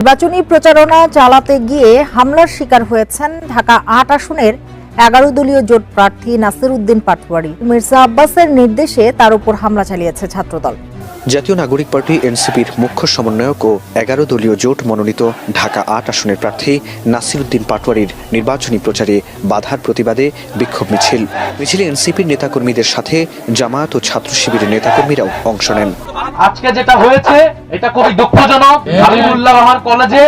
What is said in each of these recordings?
নির্বাচনী প্রচারণা চালাতে গিয়ে হামলার শিকার হয়েছেন ঢাকা ৮ আসনের ১১ দলীয় জোট প্রার্থী নাসির উদ্দিন পাটোয়ারি। মির্জা আব্বাসের নির্দেশে তার উপর হামলা চালিয়েছে ছাত্রদল। জাতীয় নাগরিক পার্টি এনসিপির মুখ্য সমন্বয়ক ও ১১ দলীয় জোট মনোনীত ঢাকা ৮ আসনের প্রার্থী নাসির উদ্দিন পাটোয়ারির নির্বাচনী প্রচারে বাধার প্রতিবাদে বিক্ষোভ মিছিলে এনসিপির নেতাকর্মীদের সাথে জামায়াত ও ছাত্র শিবিরের নেতাকর্মীরাও অংশ নেন। আজকে যেটা হয়েছে এটা খুবই দুঃখজনক। হাবিবুল্লাহ রহমান কলেজে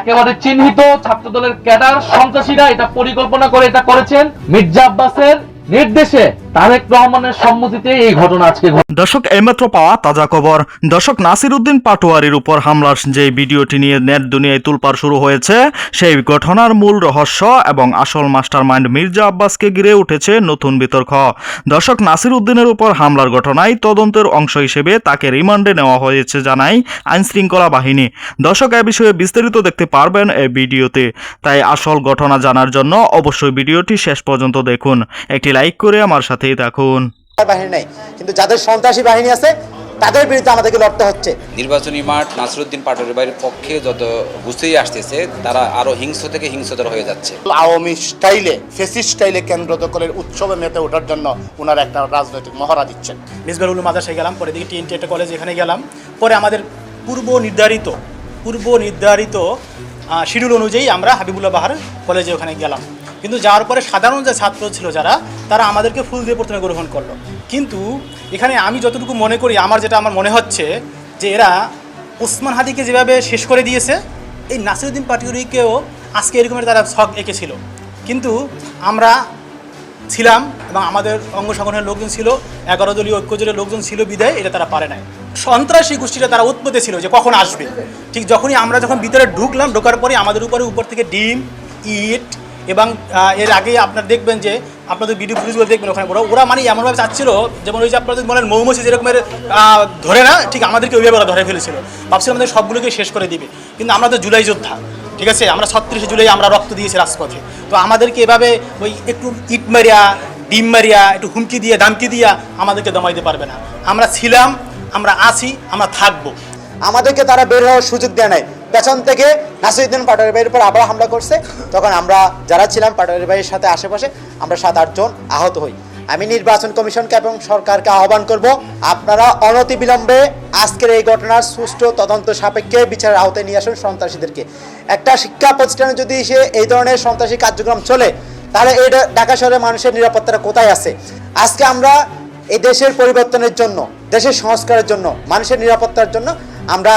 একেবারে চিহ্নিত ছাত্রদলের ক্যাডার সন্ত্রাসীরা এটা পরিকল্পনা করে এটা করেছেন। মির্জা আব্বাসের নির্দেশে তারেক রহমানের সম্মতিতে এই ঘটনা আজকে। দর্শক, এইমাত্র পাওয়া তাজা খবর। দর্শক, নাসির উদ্দিন পাটোয়ারির উপর হামলার যে ভিডিওটি নিয়ে নেট দুনিয়ায় তোলপাড় শুরু হয়েছে, সেই ঘটনার মূল রহস্য এবং আসল মাস্টারমাইন্ড মির্জা আব্বাসকে ঘিরে উঠেছে নতুন বিতর্ক। দর্শক, নাসির উদ্দিনের উপর হামলার ঘটনায় তদন্তের অংশ হিসেবে তাকে রিমান্ডে নেওয়া হয়েছে জানায় আইনশৃঙ্খলা বাহিনী। দর্শক, এ বিষয়ে বিস্তারিত দেখতে পারবেন এই ভিডিওতে, তাই আসল ঘটনা জানার জন্য অবশ্যই ভিডিওটি শেষ পর্যন্ত দেখুন। একটি লাইক করে আমার সাথেই থাকুন। বাহিনী নাই, কিন্তু যাদের সন্ত্রাসী বাহিনী আছে তাদের বিরুদ্ধে আমাদেরকে লড়তে হচ্ছে। নির্বাচনী মাঠ নাসির উদ্দিন পাটোয়ারির বাইরের পক্ষে যত বুঝতেই আসতেছে, তারা আরো হিংস্র থেকে হিংস্রতর হয়ে যাচ্ছে। আওয়ামী স্টাইলে, ফেসিস্ট স্টাইলে কেন্দ্র দখলের উৎসবে মেতে ওঠার জন্য ওনারা একটা রাজনৈতিক মহড়া দিচ্ছেন। মিসবাহুল উলুম মাদ্রাসায় গেলাম, পরে দিকে টিএনটি একটা কলেজ, এখানে গেলাম। পরে আমাদের পূর্ব নির্ধারিত শিডিউল অনুযায়ী আমরা হাবিবুল্লাহ বাহার কলেজে ওখানে গেলাম। কিন্তু যাওয়ার পরে সাধারণ যে ছাত্র ছিল তারা আমাদেরকে ফুল দিয়ে প্রথমে গ্রহণ করলো। কিন্তু এখানে আমি যতটুকু মনে করি, আমার মনে হচ্ছে যে এরা ওসমান হাদিকে যেভাবে শেষ করে দিয়েছে, এই নাসির উদ্দিন পাটোয়ারিকেও আজকে এরকমের তারা ছক এঁকেছিল। কিন্তু আমরা ছিলাম এবং আমাদের অঙ্গ সংগঠনের লোকজন ছিল, ১১ দলীয় ঐক্যজোটের লোকজন ছিল বিদায় এটা তারা পারে নাই। সন্ত্রাসী গোষ্ঠীটা তারা উৎপত্তি ছিল যে কখন আসবে। ঠিক আমরা যখন ভিতরে ঢোকার পরে আমাদের উপর থেকে ডিম, ইট এবং এর আগে আপনারা দেখবেন যে আপনাদের ভিডিও ফুটেজগুলো দেখবেন, ওখানে ওরা মানে এমনভাবে চাচ্ছিল যেমন ওই যে আপনাদের বলেন মৌমাছি যেরকমের ধরে না, ঠিক আমাদেরকে ওইভাবে ওরা ধরে ফেলেছিল। ভাবছিলাম আমাদের সবগুলোকে শেষ করে দিবে, কিন্তু আমরা তো জুলাই যোদ্ধা, ঠিক আছে, আমরা ৩৬ জুলাই আমরা রক্ত দিয়েছি রাজপথে। তো আমাদেরকে এভাবে ওই একটু ইট মারিয়া, ডিম মারিয়া, একটু হুমকি দিয়ে দামকি দিয়া আমাদেরকে দমাইতে পারবে না। আমরা ছিলাম, আমরা আছি, আমরা থাকবো। আমাদেরকে তারা বের হওয়ার সুযোগ দেয় নাই। পেছন থেকে নাসির উদ্দিন পাটোয়ারি ভাইয়ের উপর আবার হামলা করছে। তখন আমরা যারা ছিলাম পাটোয়ারি ভাইয়ের সাথে আশেপাশে, আমরা ৭-৮ জন আহত হই। আমি নির্বাচন কমিশনকে এবং সরকারকে আহ্বান করব, আপনারা অনতিবিলম্বে আজকের এই ঘটনার সুষ্ঠু তদন্ত সাপেক্ষে বিচারের আওতায় নিয়ে আসুন সন্ত্রাসীদেরকে। একটা শিক্ষা প্রতিষ্ঠানে যদি এই ধরনের সন্ত্রাসী কার্যক্রম চলে, তাহলে এই ঢাকা শহরের মানুষের নিরাপত্তাটা কোথায় আছে? আজকে আমরা এই দেশের পরিবর্তনের জন্য, দেশের সংস্কারের জন্য, মানুষের নিরাপত্তার জন্য আমরা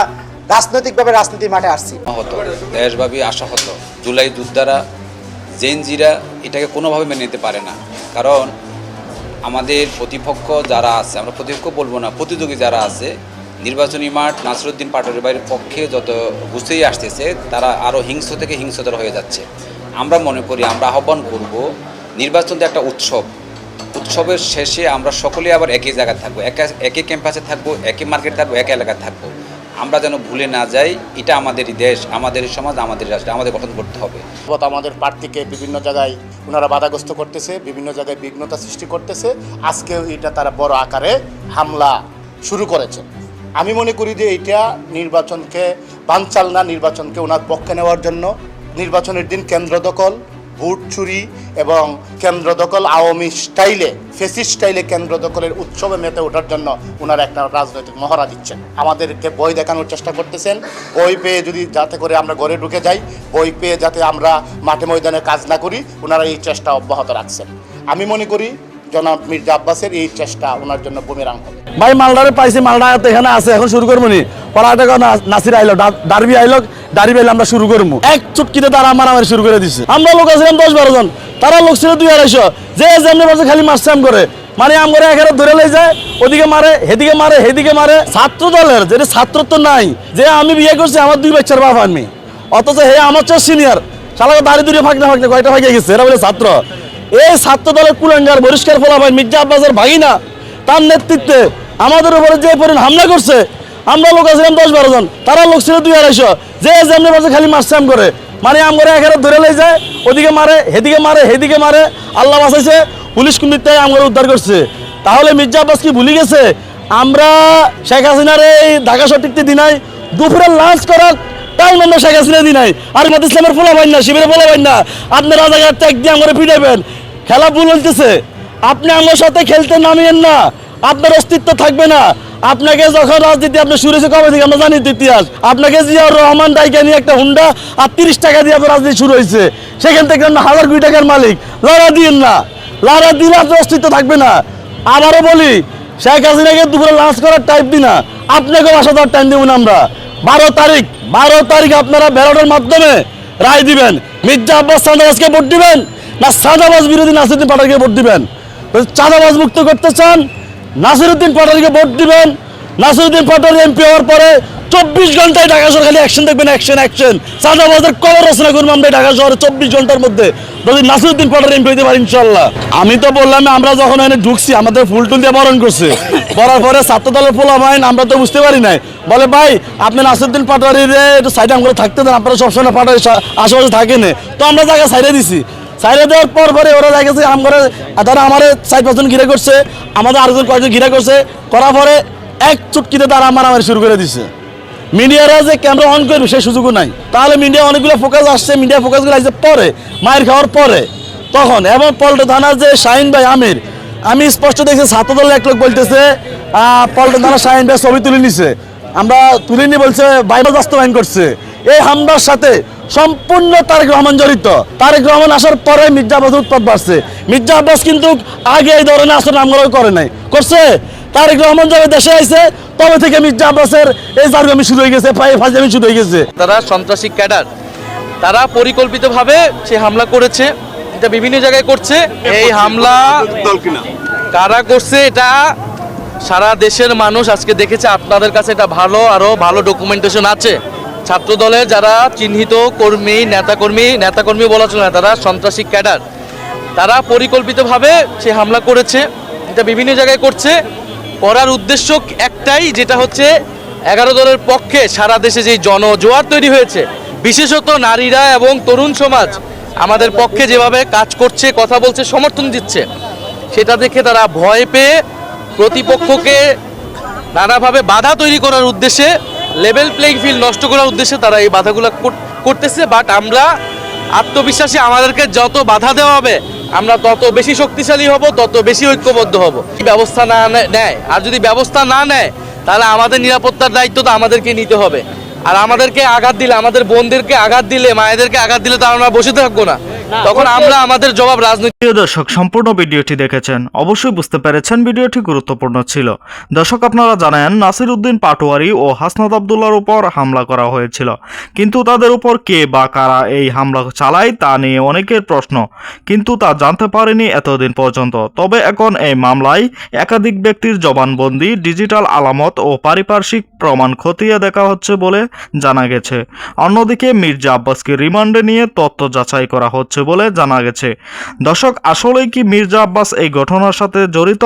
রাজনৈতিকভাবে রাজনীতির মাঠে আসছি। দেশব্যাপী আশাহত জুলাই যোদ্ধারা, জেনজিরা এটাকে কোনোভাবে মেনে নিতে পারে না। কারণ আমাদের প্রতিপক্ষ যারা আছে, আমরা প্রতিপক্ষ বলবো না, প্রতিযোগী যারা আছে, নির্বাচনী মাঠ নাসির উদ্দিন পাটোয়ারির বাইরের পক্ষে যত বুঝতেই আসতেছে, তারা আরও হিংস্র থেকে হিংস্রতর হয়ে যাচ্ছে। আমরা মনে করি, আমরা আহ্বান করব, নির্বাচন তো একটা উৎসবের শেষে আমরা সকলেই আবার একই জায়গায় থাকবো, একই ক্যাম্পাসে থাকবো, একই মার্কেট থাকবো, একই এলাকায় থাকবো। আমরা যেন ভুলে না যাই, এটা আমাদেরই দেশ, আমাদেরই সমাজ, আমাদের রাষ্ট্র, আমাদের গঠন করতে হবে। আমাদের প্রার্থীকে বিভিন্ন জায়গায় ওনারা বাধাগ্রস্ত করতেছে, বিভিন্ন জায়গায় বিঘ্নতা সৃষ্টি করতেছে। আজকেও এটা তারা বড় আকারে হামলা শুরু করেছে। আমি মনে করি যে এটা নির্বাচনকে বানচাল না, নির্বাচনকে ওনার পক্ষে নেওয়ার জন্য, নির্বাচনের দিন কেন্দ্র দখল, ভোট চুরি এবং কেন্দ্র দখল আওয়ামী স্টাইলে, ফেসিস্ট স্টাইলে কেন্দ্র দখলের উৎসবে মেতে ওঠার জন্য ওনারা একটা রাজনৈতিক মহড়া দিচ্ছেন। আমাদেরকে বই দেখানোর চেষ্টা করতেছেন, বই পেয়ে যদি যাতে করে আমরা ঘরে ঢুকে যাই, বই পেয়ে যাতে আমরা মাঠে ময়দানে কাজ না করি, ওনারা এই চেষ্টা অব্যাহত রাখছেন। আমি মনে করি জনাব মির্জা আব্বাসের এই চেষ্টা ওনার জন্য বুমেরাং হবে। ভাই মালদারে পাইছি, মালদা এখানে আছে, এখন শুরু করবো নি। পড়াটা নাসির আইলো, ডারবি আইলো, আমরা শুরু করবো। এক চুটকিতে তারা মারামারি শুরু করে দিচ্ছে। আমরা লোক আছিলাম 10-12 জন, তারা লোক ছিল 200-250, যে যেমনি বলছে খালি মারসাম করে, মানে আমরা এখানে ধরে লে যায়, ওদিকে মারে, হেদিকে মারে। ছাত্র দলের যেটা ছাত্রত্ব নাই, যে আমি বিয়ে করছি, আমার 2 বাচ্চার বাপ আমি, অথচ হে আমার চেয়ে সিনিয়র, শালাকে দাঁড়িয়ে দূরে ফাঁকতে কয়টা ফাঁকে গেছে, এরা বলে ছাত্র। এই ছাত্র দলের কুলাঙ্গার বহিষ্কার ফলাফল মির্জা আব্বাসের ভাগিনা, তার নেতৃত্বে আমাদের উপরে যে পরিমাণ হামলা করছে, আমরা লোক আছিলাম 10-12 জন, তারা লোক ছিল 200-250, যে যেমনি বলছে খালি মারসাম করে, মানে আমরা এখানে ধরে লে যায়, ওদিকে মারে, হেদিকে মারে। আল্লাহ বাঁচাইছে, পুলিশ কুমিরটাই আমরা উদ্ধার করছে। তাহলে মির্জা আব্বাস কি ভুলে গেছে আমরা শেখ হাসিনার এই ঢাকা সঠিকতে দিনাই দুপুরে লাঞ্চ করার তাই আমরা শেখ হাসিনা দিই নাই, আর মাদ ইসলামের ফোলা পাই না, শিবিরে ফোলা পাই না, আপনি রাজাঘাট ত্যাগ দিয়ে আমরা পিটাবেন, খেলা ভুল হইতেছে। আপনি আমার সাথে খেলতে নামিয়েন না, আপনার অস্তিত্ব থাকবে না। আপনাকে যখন রাজনীতি আপনি শুরু হয়েছে কবে থেকে আমরা জানি তো ইতিহাস। আপনাকে জিয়াউর রহমান ডাইকে নিয়ে একটা হুন্ডা আর 30 টাকা দিয়ে আপনার রাজনীতি শুরু হয়েছে, সেখান থেকে আমরা 1000 কোটি টাকার মালিক। লড়া দিন না, লড়া দিলে আপনার অস্তিত্ব থাকবে না। আবারও বলি, শেখ হাসিনাকে দুপুরে লাঞ্চ করার টাইম দিই না, আপনাকেও আসা দেওয়ার টাইম দেবো না আমরা। 12 তারিখ আপনারা ব্যালটের মাধ্যমে রায় দিবেন, মির্জা আব্বাস চাঁদাবাজকে ভোট দিবেন না চাঁদাবাজ বিরোধী নাসিরুদ্দিন পাটোয়ারিকে ভোট দিবেন। চাঁদাবাজ মুক্ত করতে চান, নাসিরুদ্দিন পাটোয়ারিকে ভোট দিবেন। নাসিরুদ্দিন পাটোয়ারি এমপি হওয়ার পরে 24 ঘন্টায় ঢাকা শহর খালি অ্যাকশন দেখবেন, অ্যাকশন। চাঁদাবাজের কবর রচনা করবো আমরা ঢাকা শহরে 24 ঘন্টার মধ্যে, যদি নাসিরুদ্দিন পাটোয়ারি এমপি হইতে পারি ইনশাল্লাহ। আমি তো বললাম, আমরা যখন এখানে ঢুকছি আমাদের ফুল টুল দিয়ে বরণ করছে, করার পরে ছাত্র দলের পোলা বাইন আমরা তো বুঝতে পারি নাই, বলে ভাই আপনি নাসিরুদ্দিন পাটোয়ারির একটু সাইডে করে থাকতে দেন, আপনারা সবসময় পাটোয়ারি আশেপাশে থাকেন। তো আমরা জায়গা সাইডে দিছি, সাইডে দেওয়ার পরে ওরা দেখেছে আমরা, তারা আমার 4-5 জন ঘিরে করছে, আমাদের আরেকজন কয়েকজন ঘিরে করছে, করার পরে এক চুটকিতে তারা আমার শুরু করে দিছে। মিডিয়ারা যে ক্যামেরা অন করবে সেই সুযোগও নাই। তাহলে মিডিয়া অনেকগুলো ফোকাস আসছে, মিডিয়া ফোকাসগুলো আসছে পরে, মায়ের খাওয়ার পরে তখন। এবং পল্টন থানার যে শাহিন ভাই আমির, আমি স্পষ্ট দেখছি ছাত্রদলের এক লোক বলতেছে পল্টন থানার শাহিন ভাই ছবি তুলে নিছে, আমরা তুলিনি বলছে বাইরে বাস্তবায়ন করছে। এই হামলার সাথে সম্পূর্ণ তারেক রহমান জড়িত। তারেক রহমান আসার পরে মির্জা আব্বাসের উৎপাত বাড়ছে। মির্জা আব্বাস কিন্তু আগে এই ধরনের আসলে নামগুলো করে নাই, করছে তারেক রহমান যবে দেশে আইছে তবে থেকে মির্জা আব্বাসের এই জারগামি শুরু হয়ে গেছে, ফাজলামি শুরু হয়ে গেছে। তারা সন্ত্রাসী ক্যাডার, তারা পরিকল্পিতভাবে সে হামলা করেছে, এটা বিভিন্ন জায়গায় করছে। এই হামলা কারা করছে এটা সারা দেশের মানুষ আজকে দেখেছে। আপনাদের কাছে এটা আরো ভালো ডকুমেন্টেশন আছে। ছাত্র দলের যারা চিহ্নিত কর্মী, নেতাকর্মী বলা চলে না, তারা সন্ত্রাসী ক্যাডার, তারা পরিকল্পিতভাবে সে হামলা করেছে, এটা বিভিন্ন জায়গায় করছে। করার উদ্দেশ্য একটাই, যেটা হচ্ছে 11 দলের পক্ষে সারা দেশে যে জনজোয়ার তৈরি হয়েছে, বিশেষত নারীরা এবং তরুণ সমাজ আমাদের পক্ষে যেভাবে কাজ করছে, কথা বলছে, সমর্থন দিচ্ছে, সেটা দেখে তারা ভয় পেয়ে প্রতিপক্ষকে নানাভাবে বাধা তৈরি করার উদ্দেশ্যে, লেভেল প্লেইং ফিল্ড নষ্ট করার উদ্দেশ্যে তারা এই বাধাগুলো করতেছে। বাট আমরা আত্মবিশ্বাসী, আমাদেরকে যত বাধা দেওয়া হবে আমরা তত বেশি শক্তিশালী হব, তত বেশি ঐক্যবদ্ধ হব। ব্যবস্থা না নেয়, আর যদি ব্যবস্থা না নেয় তাহলে আমাদের নিরাপত্তার দায়িত্ব তো আমাদেরকে নিতে হবে। আর আমাদেরকে আঘাত দিলে, আমাদের বোনদেরকে আঘাত দিলে, মায়েদেরকে আঘাত দিলে তো আমরা বসে থাকবো না, তখন আমরা আমাদের জবাব রাজনীতি। প্রিয় দর্শক, সম্পূর্ণ ভিডিওটি দেখেছেন, অবশ্যই বুঝতে পেরেছেন ভিডিওটি গুরুত্বপূর্ণ ছিল। দর্শক, আপনারা জানেন নাসিরুদ্দিন পাটোয়ারি ও হাসনাত আবদুল্লাহর উপর হামলা করা হয়েছিল, কিন্তু তাদের উপর কে বা কারা এই হামলা চালায় তা নিয়ে অনেকের প্রশ্ন, কিন্তু তা জানতে পারেনি এতদিন পর্যন্ত। তবে এখন এই মামলায় একাধিক ব্যক্তির জবানবন্দি, ডিজিটাল আলামত ও পারিপার্শ্বিক প্রমাণ খতিয়ে দেখা হচ্ছে বলে জানা গেছে। অন্যদিকে মির্জা আব্বাসকে রিমান্ডে নিয়ে তথ্য যাচাই করা হচ্ছে বলে জানা গেছে। দর্শক, আসলেই কি মির্জা আব্বাস এই ঘটনার সাথে জড়িত?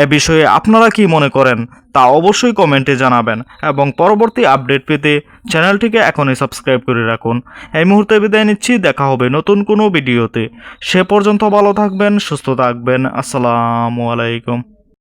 এ বিষয়ে আপনারা কি মনে করেন তা অবশ্যই কমেন্টে জানাবেন, এবং পরবর্তী আপডেট পেতে চ্যানেলটিকে এখনই সাবস্ক্রাইব করে রাখুন। এই মুহূর্তে বিদায় নিচ্ছি, দেখা হবে নতুন কোনো ভিডিওতে। সে পর্যন্ত ভালো থাকবেন, সুস্থ থাকবেন। আসসালামু আলাইকুম।